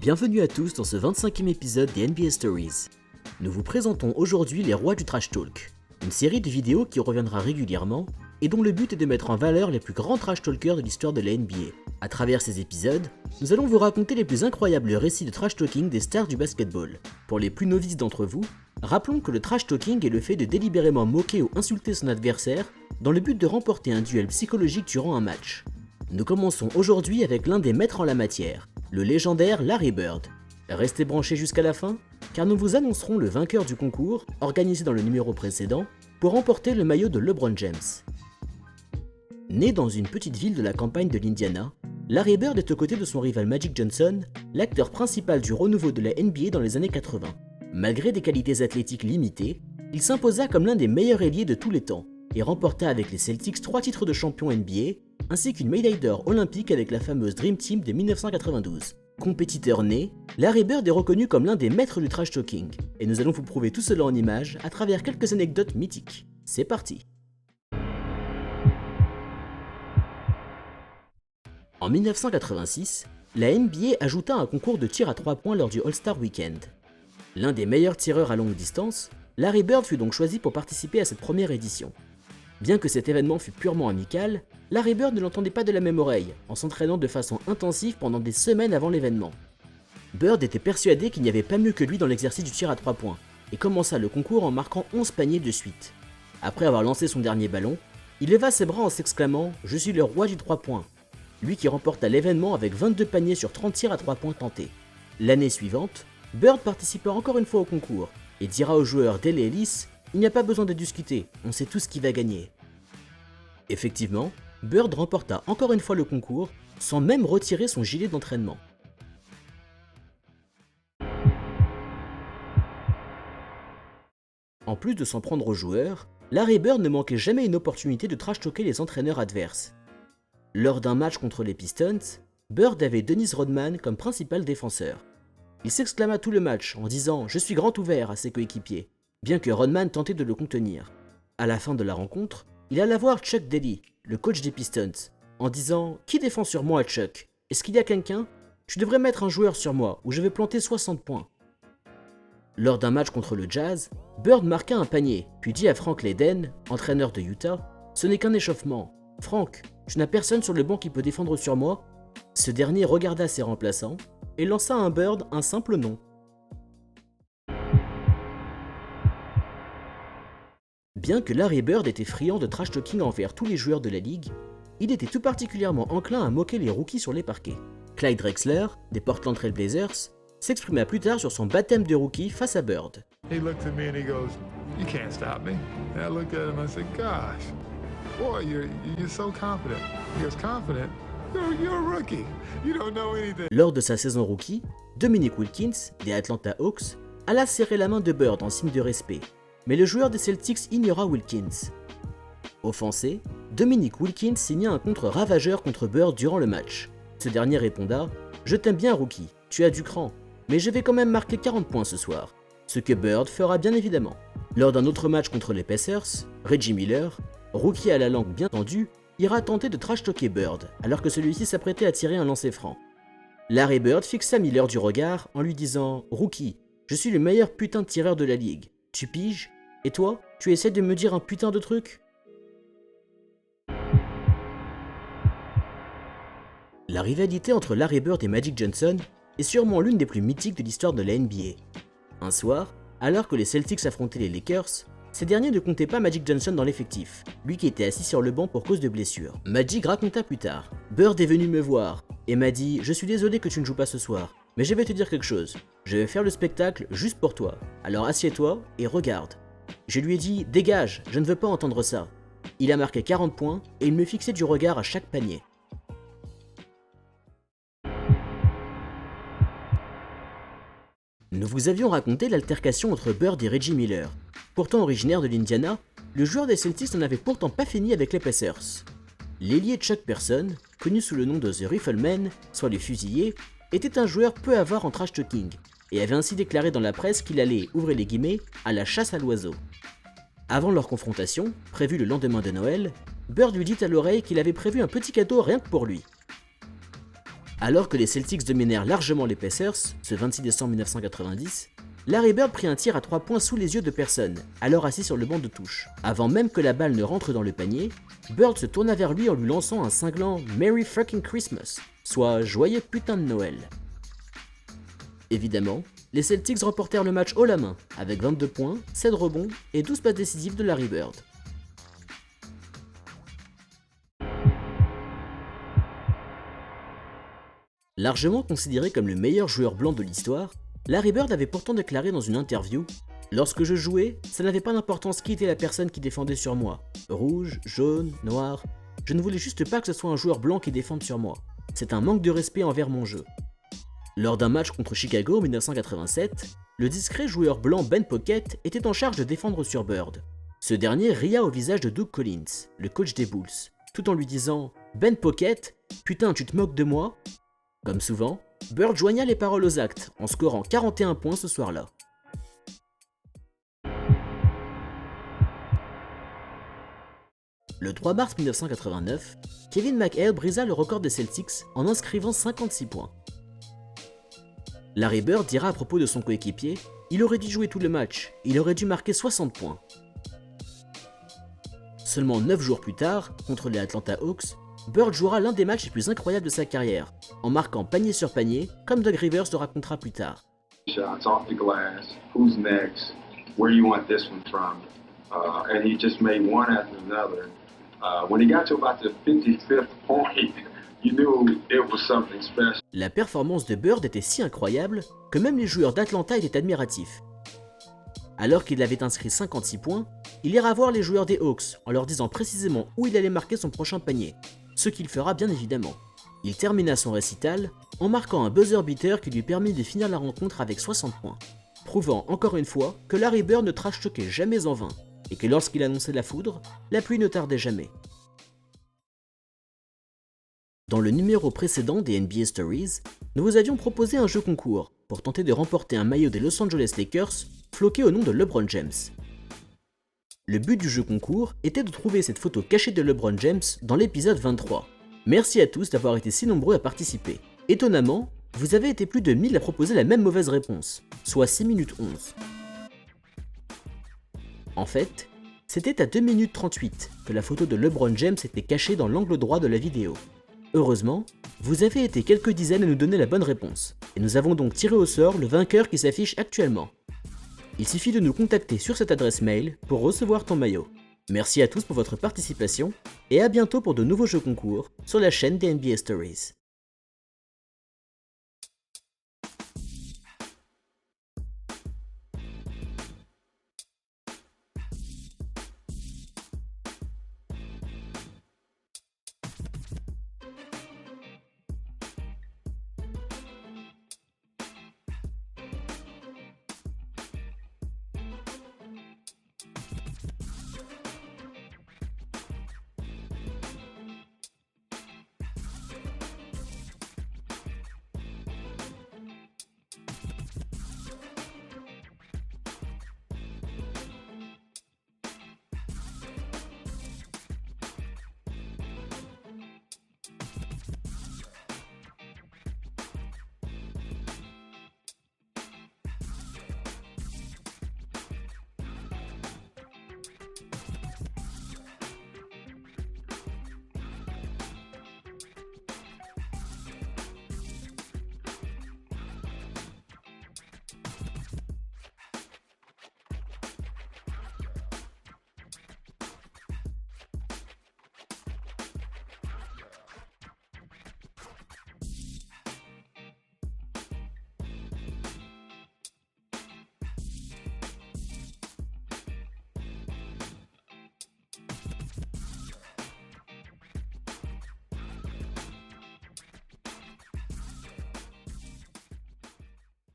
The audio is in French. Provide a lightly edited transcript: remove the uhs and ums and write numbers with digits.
Bienvenue à tous dans ce 25e épisode des NBA Stories. Nous vous présentons aujourd'hui les rois du trash talk, une série de vidéos qui reviendra régulièrement et dont le but est de mettre en valeur les plus grands trash talkers de l'histoire de la NBA. À travers ces épisodes, nous allons vous raconter les plus incroyables récits de trash talking des stars du basketball. Pour les plus novices d'entre vous, rappelons que le trash talking est le fait de délibérément moquer ou insulter son adversaire dans le but de remporter un duel psychologique durant un match. Nous commençons aujourd'hui avec l'un des maîtres en la matière, le légendaire Larry Bird. Restez branchés jusqu'à la fin, car nous vous annoncerons le vainqueur du concours, organisé dans le numéro précédent, pour remporter le maillot de LeBron James. Né dans une petite ville de la campagne de l'Indiana, Larry Bird est aux côtés de son rival Magic Johnson, l'acteur principal du renouveau de la NBA dans les années 80. Malgré des qualités athlétiques limitées, il s'imposa comme l'un des meilleurs ailiers de tous les temps, et remporta avec les Celtics 3 titres de champion NBA, ainsi qu'une médaille d'or olympique avec la fameuse Dream Team de 1992. Compétiteur né, Larry Bird est reconnu comme l'un des maîtres du trash talking, et nous allons vous prouver tout cela en images à travers quelques anecdotes mythiques. C'est parti! En 1986, la NBA ajouta un concours de tir à 3 points lors du All-Star Weekend. L'un des meilleurs tireurs à longue distance, Larry Bird fut donc choisi pour participer à cette première édition. Bien que cet événement fût purement amical, Larry Bird ne l'entendait pas de la même oreille, en s'entraînant de façon intensive pendant des semaines avant l'événement. Bird était persuadé qu'il n'y avait pas mieux que lui dans l'exercice du tir à 3 points, et commença le concours en marquant 11 paniers de suite. Après avoir lancé son dernier ballon, il leva ses bras en s'exclamant « Je suis le roi du 3 points », lui qui remporta l'événement avec 22 paniers sur 30 tirs à 3 points tentés. L'année suivante, Bird participa encore une fois au concours, et dira au joueur Dele Ellis « Il n'y a pas besoin de discuter, on sait tous qui va gagner ». Effectivement, Bird remporta encore une fois le concours, sans même retirer son gilet d'entraînement. En plus de s'en prendre aux joueurs, Larry Bird ne manquait jamais une opportunité de trash-talker les entraîneurs adverses. Lors d'un match contre les Pistons, Bird avait Dennis Rodman comme principal défenseur. Il s'exclama tout le match en disant « Je suis grand ouvert » à ses coéquipiers, bien que Rodman tentait de le contenir. À la fin de la rencontre, il alla voir Chuck Daly, le coach des Pistons, en disant « Qui défend sur moi, Chuck? Est-ce qu'il y a quelqu'un? Tu devrais mettre un joueur sur moi ou je vais planter 60 points. » Lors d'un match contre le Jazz, Bird marqua un panier, puis dit à Frank Layden, entraîneur de Utah, « Ce n'est qu'un échauffement. Frank, tu n'as personne sur le banc qui peut défendre sur moi ?» Ce dernier regarda ses remplaçants et lança à Bird un simple nom. Bien que Larry Bird était friand de trash talking envers tous les joueurs de la ligue, il était tout particulièrement enclin à moquer les rookies sur les parquets. Clyde Drexler, des Portland Trail Blazers, s'exprima plus tard sur son baptême de rookie face à Bird. He looked at me and he goes, "You can't stop me." And I looked at him and I said, "Gosh, boy, you're so confident." He goes, "Confident? You're a rookie. You don't know anything." Lors de sa saison rookie, Dominique Wilkins, des Atlanta Hawks, alla serrer la main de Bird en signe de respect, mais le joueur des Celtics ignora Wilkins. Offensé, Dominique Wilkins signa un contre ravageur contre Bird durant le match. Ce dernier répondra « Je t'aime bien rookie, tu as du cran, mais je vais quand même marquer 40 points ce soir », ce que Bird fera bien évidemment. Lors d'un autre match contre les Pacers, Reggie Miller, rookie à la langue bien tendue, ira tenter de trash-talker Bird, alors que celui-ci s'apprêtait à tirer un lancer franc. Larry Bird fixa Miller du regard en lui disant « Rookie, je suis le meilleur putain de tireur de la ligue, tu piges? Et toi, tu essaies de me dire un putain de truc ?» La rivalité entre Larry Bird et Magic Johnson est sûrement l'une des plus mythiques de l'histoire de la NBA. Un soir, alors que les Celtics affrontaient les Lakers, ces derniers ne comptaient pas Magic Johnson dans l'effectif, lui qui était assis sur le banc pour cause de blessure. Magic raconta plus tard « Bird est venu me voir et m'a dit « Je suis désolé que tu ne joues pas ce soir, mais je vais te dire quelque chose. Je vais faire le spectacle juste pour toi, alors assieds-toi et regarde. » Je lui ai dit « Dégage, je ne veux pas entendre ça. » Il a marqué 40 points et il me fixait du regard à chaque panier. Nous vous avions raconté l'altercation entre Bird et Reggie Miller. Pourtant originaire de l'Indiana, le joueur des Celtics n'en avait pourtant pas fini avec les Pacers. L'ailier Chuck Person, connu sous le nom de The Rifleman, soit le fusillé, était un joueur peu avare en trash talking, et avait ainsi déclaré dans la presse qu'il allait, ouvrez les guillemets, à la chasse à l'oiseau. Avant leur confrontation, prévue le lendemain de Noël, Bird lui dit à l'oreille qu'il avait prévu un petit cadeau rien que pour lui. Alors que les Celtics dominèrent largement les Pacers, ce 26 décembre 1990, Larry Bird prit un tir à 3 points sous les yeux de personne, alors assis sur le banc de touche. Avant même que la balle ne rentre dans le panier, Bird se tourna vers lui en lui lançant un cinglant « Merry fucking Christmas », soit « Joyeux putain de Noël ». Évidemment, les Celtics remportèrent le match haut la main, avec 22 points, 7 rebonds et 12 passes décisives de Larry Bird. Largement considéré comme le meilleur joueur blanc de l'histoire, Larry Bird avait pourtant déclaré dans une interview « Lorsque je jouais, ça n'avait pas d'importance qui était la personne qui défendait sur moi. Rouge, jaune, noir. Je ne voulais juste pas que ce soit un joueur blanc qui défende sur moi. C'est un manque de respect envers mon jeu. » Lors d'un match contre Chicago en 1987, le discret joueur blanc Ben Pocket était en charge de défendre sur Bird. Ce dernier ria au visage de Doug Collins, le coach des Bulls, tout en lui disant « Ben Pocket, putain tu te moques de moi ?» Comme souvent, Bird joigna les paroles aux actes en scorant 41 points ce soir-là. Le 3 mars 1989, Kevin McHale brisa le record des Celtics en inscrivant 56 points. Larry Bird dira à propos de son coéquipier « Il aurait dû jouer tout le match, il aurait dû marquer 60 points ». Seulement 9 jours plus tard, contre les Atlanta Hawks, Bird jouera l'un des matchs les plus incroyables de sa carrière, en marquant panier sur panier, comme Doug Rivers le racontera plus tard. Shots off the glass, who's next, where you want this one from, and he just made one after another. When he got to about the 55th point, you knew it was something special. La performance de Bird était si incroyable que même les joueurs d'Atlanta étaient admiratifs. Alors qu'il avait inscrit 56 points, il ira voir les joueurs des Hawks en leur disant précisément où il allait marquer son prochain panier, ce qu'il fera bien évidemment. Il termina son récital en marquant un buzzer beater qui lui permit de finir la rencontre avec 60 points, prouvant encore une fois que Larry Bird ne trash-talkait jamais en vain, et que lorsqu'il annonçait la foudre, la pluie ne tardait jamais. Dans le numéro précédent des NBA Stories, nous vous avions proposé un jeu concours pour tenter de remporter un maillot des Los Angeles Lakers floqué au nom de LeBron James. Le but du jeu concours était de trouver cette photo cachée de LeBron James dans l'épisode 23. Merci à tous d'avoir été si nombreux à participer. Étonnamment, vous avez été plus de 1000 à proposer la même mauvaise réponse, soit 6 minutes 11. En fait, c'était à 2 minutes 38 que la photo de LeBron James était cachée dans l'angle droit de la vidéo. Heureusement, vous avez été quelques dizaines à nous donner la bonne réponse, et nous avons donc tiré au sort le vainqueur qui s'affiche actuellement. Il suffit de nous contacter sur cette adresse mail pour recevoir ton maillot. Merci à tous pour votre participation, et à bientôt pour de nouveaux jeux concours sur la chaîne des NBA Stories.